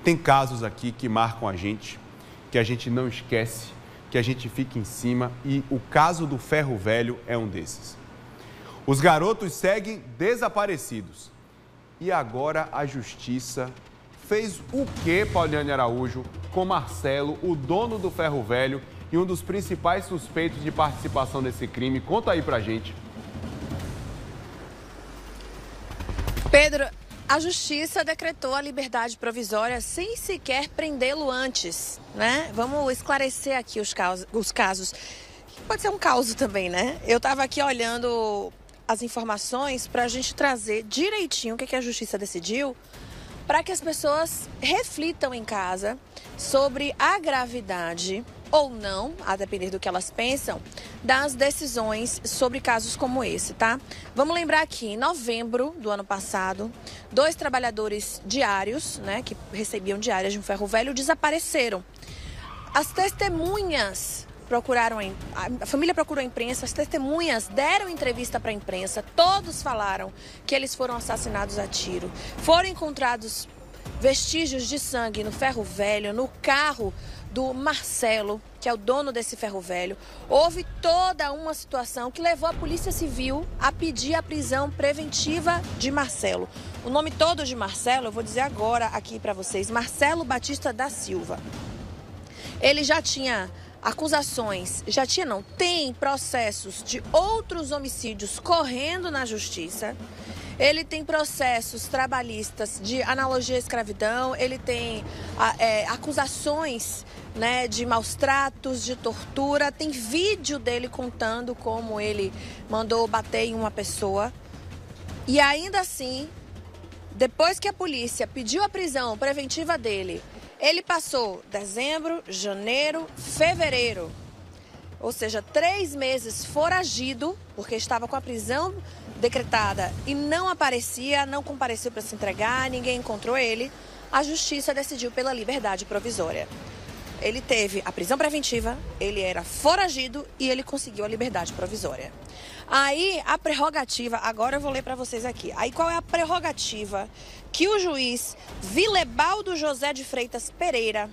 Tem casos aqui que marcam a gente, que a gente não esquece, que a gente fica em cima, e o caso do Ferro Velho é um desses. Os garotos seguem desaparecidos. E agora a justiça fez o quê, Pauliane Araújo, com Marcelo, o dono do Ferro Velho e um dos principais suspeitos de participação nesse crime? Conta aí pra gente. Pedro, a justiça decretou a liberdade provisória sem sequer prendê-lo antes, né? Vamos esclarecer aqui os casos. Pode ser um caos também, né? Eu estava aqui olhando as informações para a gente trazer direitinho o que a justiça decidiu, para que as pessoas reflitam em casa sobre a gravidade ou não, a depender do que elas pensam, das decisões sobre casos como esse, tá? Vamos lembrar que em novembro do ano passado, 2 trabalhadores diários, né, que recebiam diárias de um ferro velho, desapareceram. As testemunhas a família procurou a imprensa, as testemunhas deram entrevista para a imprensa, todos falaram que eles foram assassinados a tiro. Foram encontrados vestígios de sangue no ferro velho, no carro do Marcelo, que é o dono desse ferro velho. Houve toda uma situação que levou a Polícia Civil a pedir a prisão preventiva de Marcelo. O nome todo de Marcelo, eu vou dizer agora aqui para vocês, Marcelo Batista da Silva. Ele já tinha acusações, tem processos de outros homicídios correndo na justiça. Ele tem processos trabalhistas de analogia à escravidão, ele tem acusações, né, de maus tratos, de tortura. Tem vídeo dele contando como ele mandou bater em uma pessoa. E ainda assim, depois que a polícia pediu a prisão preventiva dele, ele passou dezembro, janeiro, fevereiro, ou seja, 3 meses foragido, porque estava com a prisão decretada e não aparecia, não compareceu para se entregar, ninguém encontrou ele. A justiça decidiu pela liberdade provisória. Ele teve a prisão preventiva, ele era foragido e ele conseguiu a liberdade provisória. Aí a prerrogativa, agora eu vou ler para vocês aqui. Aí qual é a prerrogativa que o juiz Vilebaldo José de Freitas Pereira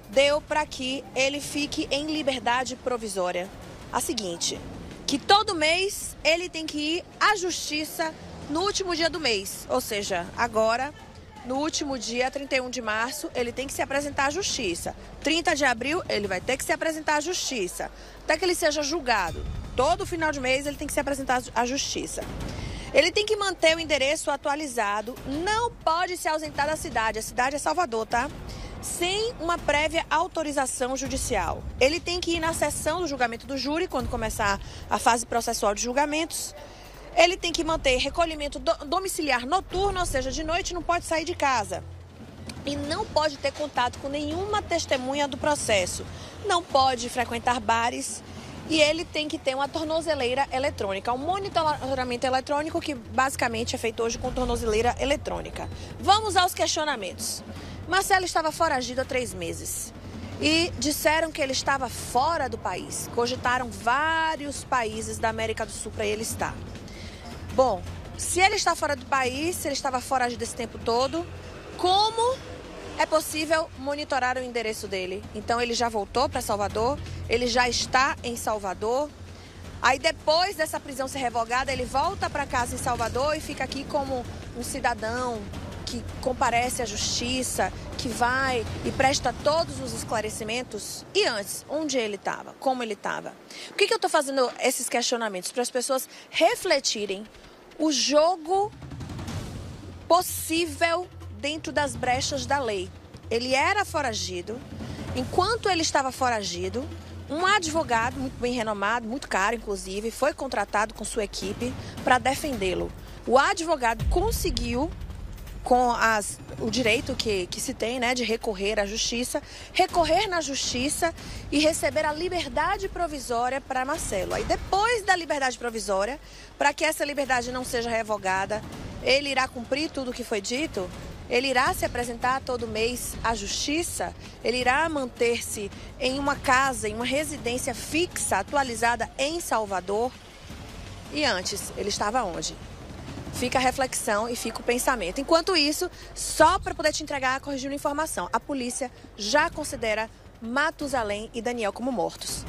deu para que ele fique em liberdade provisória? A seguinte, que todo mês ele tem que ir à justiça no último dia do mês, ou seja, agora, no último dia, 31 de março, ele tem que se apresentar à justiça. 30 de abril, ele vai ter que se apresentar à justiça, até que ele seja julgado. Todo final de mês ele tem que se apresentar à justiça. Ele tem que manter o endereço atualizado, não pode se ausentar da cidade. A cidade é Salvador, tá? Sem uma prévia autorização judicial. Ele tem que ir na sessão do julgamento do júri, quando começar a fase processual de julgamentos. Ele tem que manter recolhimento domiciliar noturno, ou seja, de noite não pode sair de casa. E não pode ter contato com nenhuma testemunha do processo. Não pode frequentar bares. E ele tem que ter uma tornozeleira eletrônica, um monitoramento eletrônico que basicamente é feito hoje com tornozeleira eletrônica. Vamos aos questionamentos. Marcelo estava foragido há 3 meses e disseram que ele estava fora do país. Cogitaram vários países da América do Sul para ele estar. Bom, se ele está fora do país, se ele estava foragido esse tempo todo, como é possível monitorar o endereço dele? Então ele já voltou para Salvador, ele já está em Salvador. Aí depois dessa prisão ser revogada, ele volta para casa em Salvador e fica aqui como um cidadão que comparece à justiça, que vai e presta todos os esclarecimentos. E antes, onde ele estava? Como ele estava? Por que eu estou fazendo esses questionamentos? Para as pessoas refletirem o jogo possível dentro das brechas da lei. Ele era foragido. Enquanto ele estava foragido, um advogado muito bem renomado, muito caro inclusive, foi contratado com sua equipe para defendê-lo. O advogado conseguiu, com o direito que se tem, né, de recorrer à justiça, recorrer na justiça e receber a liberdade provisória para Marcelo. Aí depois da liberdade provisória, para que essa liberdade não seja revogada, ele irá cumprir tudo o que foi dito, ele irá se apresentar todo mês à justiça, ele irá manter-se em uma casa, em uma residência fixa, atualizada em Salvador. E antes, ele estava onde? fica a reflexão e fica o pensamento. Enquanto isso, só para poder te entregar, corrigindo informação, a polícia já considera Matusalém e Daniel como mortos.